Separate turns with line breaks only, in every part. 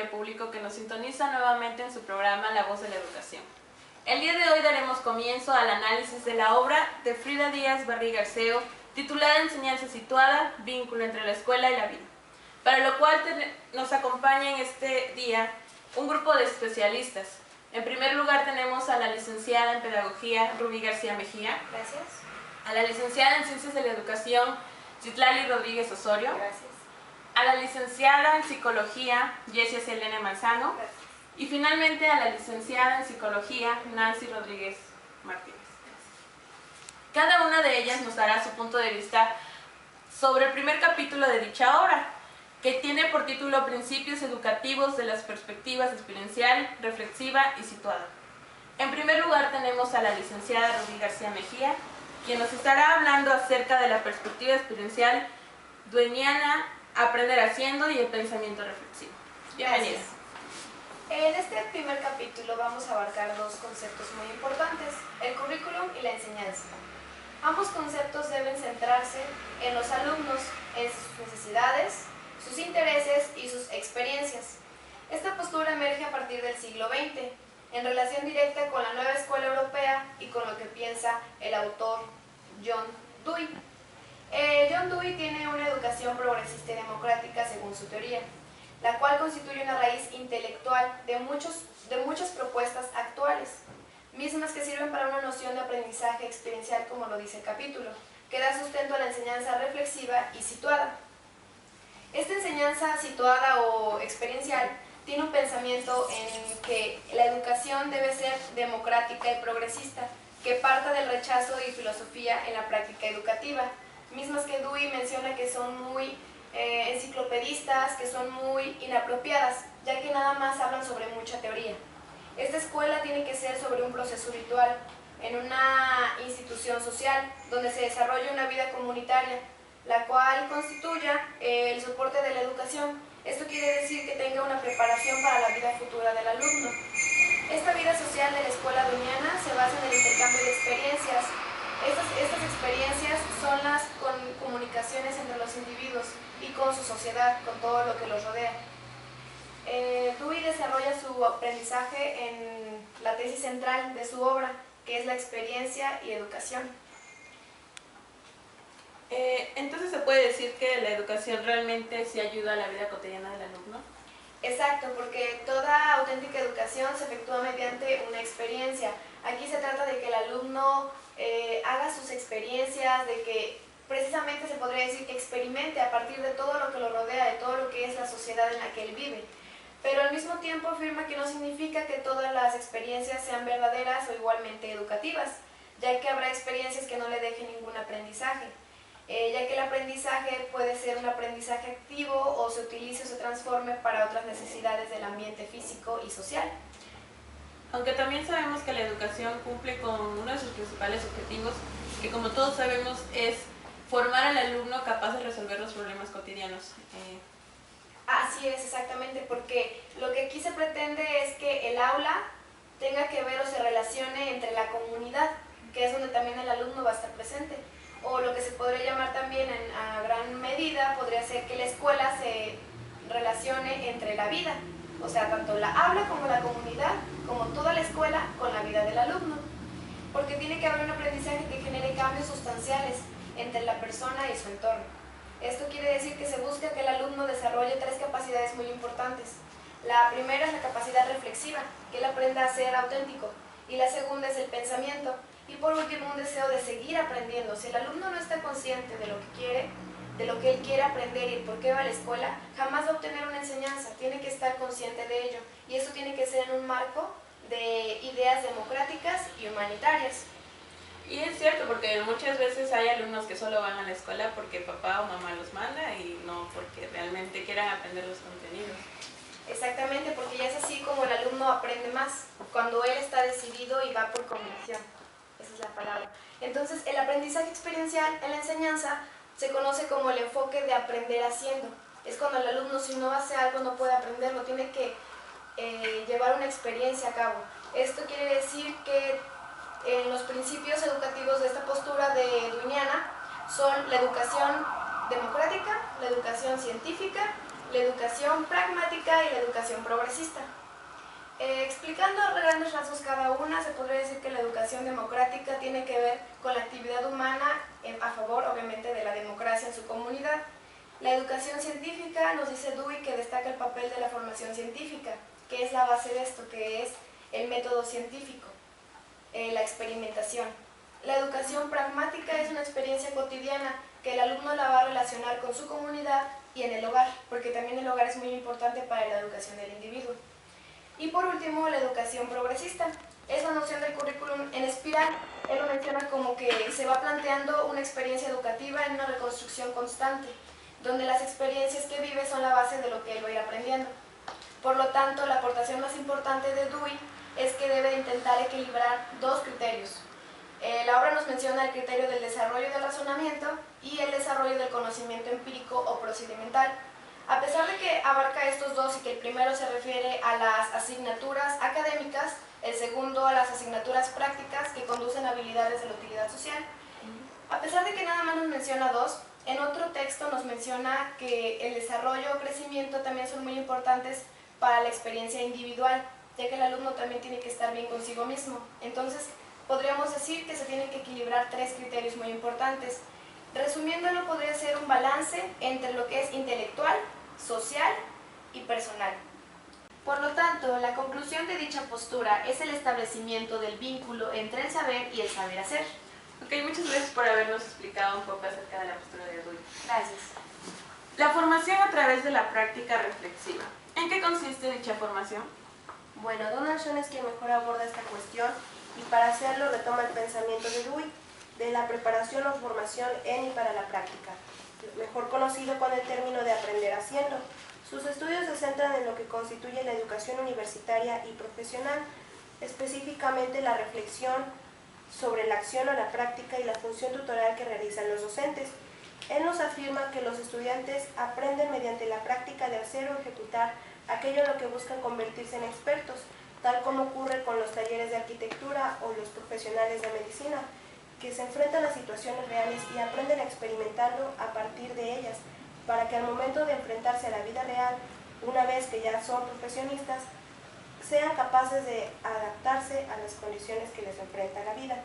amable público que nos sintoniza nuevamente en su programa La Voz de la Educación. El día de hoy daremos comienzo al análisis de la obra de Frida Díaz Barriga Arceo, titulada Enseñanza situada, vínculo entre la escuela y la vida, para lo cual nos acompaña en este día un grupo de especialistas. En primer lugar tenemos a la licenciada en Pedagogía Rubí García Mejía.
Gracias.
A la licenciada en Ciencias de la Educación Citlali Rodríguez Osorio.
Gracias.
A la licenciada en Psicología Yesia Selene Manzano.
Gracias.
Y finalmente a la licenciada en Psicología Nancy Rodríguez Martínez. Cada una de ellas nos dará su punto de vista sobre el primer capítulo de dicha obra, que tiene por título Principios educativos de las perspectivas experiencial, reflexiva y situada. En primer lugar tenemos a la licenciada Rubí García Mejía, quien nos estará hablando acerca de la perspectiva experiencial dueniana, aprender haciendo y el pensamiento reflexivo. Bienvenida.
Gracias. En este primer capítulo vamos a abarcar dos conceptos muy importantes, el currículum y la enseñanza. Ambos conceptos deben centrarse en los alumnos, en sus necesidades, sus intereses y sus experiencias. Esta postura emerge a partir del siglo XX, en relación directa con la nueva escuela europea y con lo que piensa el autor John Dewey. John Dewey tiene una educación progresista y democrática según su teoría, la cual constituye una raíz intelectual de muchas propuestas actuales, mismas que sirven para una noción de aprendizaje experiencial, como lo dice el capítulo, que da sustento a la enseñanza reflexiva y situada. Esta enseñanza situada o experiencial tiene un pensamiento en que la educación debe ser democrática y progresista, que parta del rechazo y filosofía en la práctica educativa, mismas que Dewey menciona que son muy enciclopedistas, que son muy inapropiadas, ya que nada más hablan sobre mucha teoría. Esta escuela tiene que ser sobre un proceso ritual, en una institución social, donde se desarrolle una vida comunitaria, la cual constituya el soporte de la educación. Esto quiere decir que tenga una preparación para la vida futura del alumno. Esta vida social de la escuela dueniana se basa en el intercambio de experiencias. Estas experiencias son las comunicaciones entre los individuos y con su sociedad, con todo lo que los rodea. Dewey desarrolla su aprendizaje en la tesis central de su obra, que es la experiencia y educación.
Entonces, ¿se puede decir que la educación realmente sí ayuda a la vida cotidiana del alumno?
Exacto, porque toda auténtica educación se efectúa mediante una experiencia. Aquí se trata de que el alumno haga sus experiencias, de que precisamente se podría decir que experimente a partir de todo lo que lo rodea, de todo lo que es la sociedad en la que él vive. Pero al mismo tiempo afirma que no significa que todas las experiencias sean verdaderas o igualmente educativas, ya que habrá experiencias que no le dejen ningún aprendizaje. Ya que el aprendizaje puede ser un aprendizaje activo o se utilice o se transforme para otras necesidades del ambiente físico y social.
Aunque también sabemos que la educación cumple con uno de sus principales objetivos, que como todos sabemos es formar al alumno capaz de resolver los problemas cotidianos.
Así es, exactamente, porque lo que aquí se pretende es que el aula tenga que ver o se relacione entre la comunidad, que es donde también el alumno va a estar presente. O lo que se podría llamar también a gran medida podría ser que la escuela se relacione entre la vida, o sea, tanto la aula como la comunidad, como toda la escuela con la vida del alumno, porque tiene que haber un aprendizaje que genere cambios sustanciales entre la persona y su entorno. Esto quiere decir que se busca que el alumno desarrolle tres capacidades muy importantes. La primera es la capacidad reflexiva, que él aprenda a ser auténtico, y la segunda es el pensamiento, y por último un deseo de seguir aprendiendo. Si el alumno no está consciente de lo que quiere, de lo que él quiere aprender y por qué va a la escuela, jamás va a obtener una enseñanza, tiene que estar consciente de ello, y eso tiene que ser en un marco de ideas democráticas y humanitarias.
Y es cierto, porque muchas veces hay alumnos que solo van a la escuela porque papá o mamá los manda y no porque realmente quieran aprender los contenidos.
Exactamente, porque ya es así como el alumno aprende más, cuando él está decidido y va por convicción. Esa es la palabra. Entonces, el aprendizaje experiencial en la enseñanza se conoce como el enfoque de aprender haciendo. Es cuando el alumno, si no hace algo, no puede aprenderlo, tiene que llevar una experiencia a cabo. Esto quiere decir que los principios educativos de esta postura dueniana son la educación democrática, la educación científica, la educación pragmática y la educación progresista. Explicando a grandes rasgos cada una, se podría decir que la educación democrática tiene que ver con la actividad humana a favor, obviamente, de la democracia en su comunidad. La educación científica, nos dice Dewey, que destaca el papel de la formación científica, que es la base de esto, que es el método científico, la experimentación. La educación pragmática es una experiencia cotidiana que el alumno la va a relacionar con su comunidad y en el hogar, porque también el hogar es muy importante para la educación del individuo. Y por último, la educación progresista. Es la noción del currículum en espiral. Él lo menciona como que se va planteando una experiencia educativa en una reconstrucción constante, donde las experiencias que vive son la base de lo que él va a ir aprendiendo. Por lo tanto, la aportación más importante de Dewey es que debe intentar equilibrar dos criterios. La obra nos menciona el criterio del desarrollo del razonamiento y el desarrollo del conocimiento empírico o procedimental. A pesar de que abarca estos dos y que el primero se refiere a las asignaturas académicas, el segundo a las asignaturas prácticas que conducen a habilidades de la utilidad social. A pesar de que nada más nos menciona dos, en otro texto nos menciona que el desarrollo o crecimiento también son muy importantes para la experiencia individual, ya que el alumno también tiene que estar bien consigo mismo. Entonces, podríamos decir que se tienen que equilibrar tres criterios muy importantes. Resumiéndolo, podría ser un balance entre lo que es intelectual, social y personal. Por lo tanto, la conclusión de dicha postura es el establecimiento del vínculo entre el saber y el saber hacer.
Ok, muchas gracias por habernos explicado un poco acerca de la postura de Dewey.
Gracias.
La formación a través de la práctica reflexiva. ¿En qué consiste dicha formación?
Bueno, Donald Schoen es quien mejor aborda esta cuestión y para hacerlo retoma el pensamiento de Dewey de la preparación o formación en y para la práctica, mejor conocido con el término de aprender haciendo. Sus estudios se centran en lo que constituye la educación universitaria y profesional, específicamente la reflexión sobre la acción o la práctica y la función tutorial que realizan los docentes. Él nos afirma que los estudiantes aprenden mediante la práctica de hacer o ejecutar aquello en lo que buscan convertirse en expertos, tal como ocurre con los talleres de arquitectura o los profesionales de medicina, que se enfrentan a situaciones reales y aprenden a experimentarlo a partir de ellas, para que al momento de enfrentarse a la vida real, una vez que ya son profesionistas, sean capaces de adaptarse a las condiciones que les enfrenta la vida.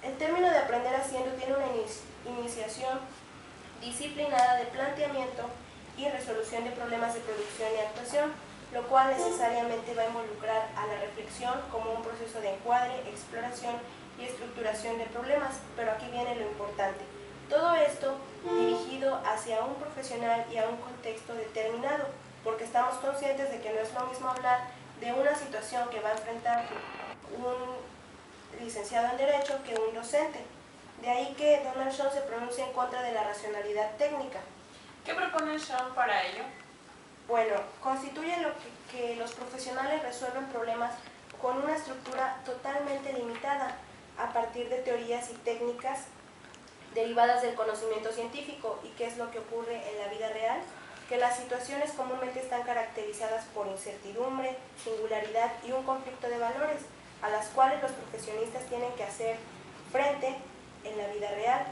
El término de aprender haciendo tiene una iniciación disciplinada de planteamiento y resolución de problemas de producción y actuación, lo cual necesariamente va a involucrar a la reflexión como un proceso de encuadre, exploración y estructuración de problemas, pero aquí viene lo importante. Todo esto dirigido hacia un profesional y a un contexto determinado, porque estamos conscientes de que no es lo mismo hablar de una situación que va a enfrentar un licenciado en Derecho que un docente. De ahí que Donald Schoen se pronuncia en contra de la racionalidad técnica.
¿Qué propone Schoen para ello?
Bueno, constituye lo que los profesionales resuelven problemas con una estructura totalmente limitada a partir de teorías y técnicas derivadas del conocimiento científico. ¿Y qué es lo que ocurre en la vida real? Que las situaciones comúnmente están caracterizadas por incertidumbre, singularidad y un conflicto de valores, a las cuales los profesionistas tienen que hacer frente en la vida real.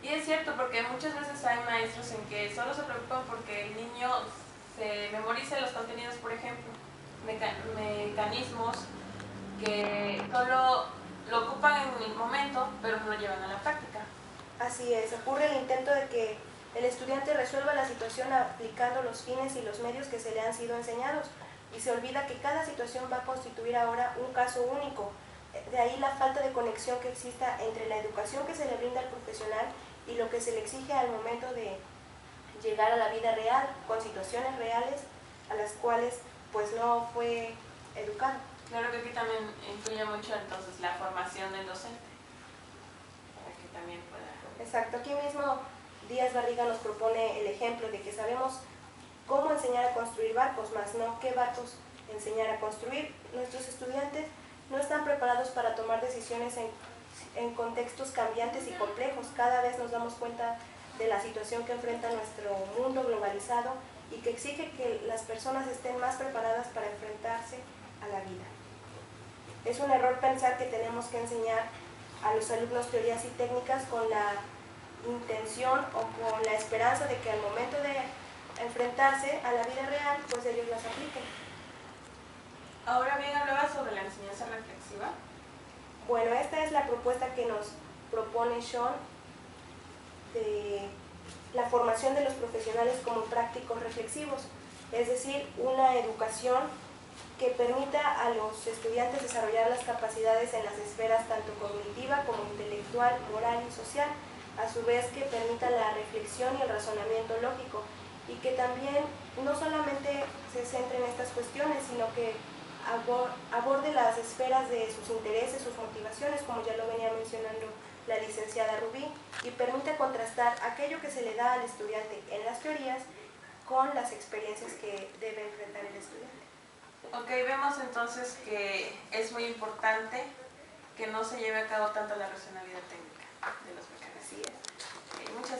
Y es cierto, porque muchas veces hay maestros en que solo se preocupan porque el niño se memorice los contenidos, por ejemplo, mecanismos que solo lo ocupan en el momento, pero no lo llevan a la práctica.
Así es, ocurre el intento de que el estudiante resuelva la situación aplicando los fines y los medios que se le han sido enseñados, y se olvida que cada situación va a constituir ahora un caso único. De ahí la falta de conexión que exista entre la educación que se le brinda al profesional y lo que se le exige al momento de llegar a la vida real, con situaciones reales a las cuales pues no fue educado.
Claro que aquí también influye mucho entonces la formación del docente, para que también pueda...
Exacto, aquí mismo Díaz Barriga nos propone el ejemplo de que sabemos cómo enseñar a construir barcos, más no qué barcos enseñar a construir. Nuestros estudiantes no están preparados para tomar decisiones en contextos cambiantes y complejos. Cada vez nos damos cuenta de la situación que enfrenta nuestro mundo globalizado y que exige que las personas estén más preparadas para enfrentarse a la vida. Es un error pensar que tenemos que enseñar a los alumnos teorías y técnicas con la intención o con la esperanza de que al momento de enfrentarse a la vida real, pues ellos las apliquen.
Ahora bien, hablaba sobre la enseñanza reflexiva.
Bueno, esta es la propuesta que nos propone Sean de la formación de los profesionales como prácticos reflexivos, es decir, una educación que permita a los estudiantes desarrollar las capacidades en las esferas tanto cognitiva como intelectual, moral y social, a su vez que permita la reflexión y el razonamiento lógico, y que también no solamente se centre en estas cuestiones, sino que aborde las esferas de sus intereses, sus motivaciones, como ya lo venía mencionando la licenciada Rubí, y permite contrastar aquello que se le da al estudiante en las teorías con las experiencias que debe enfrentar el estudiante.
Ok, vemos entonces que es muy importante que no se lleve a cabo tanto la racionalidad técnica de los mecanismos.
Así es.
Ok, muchas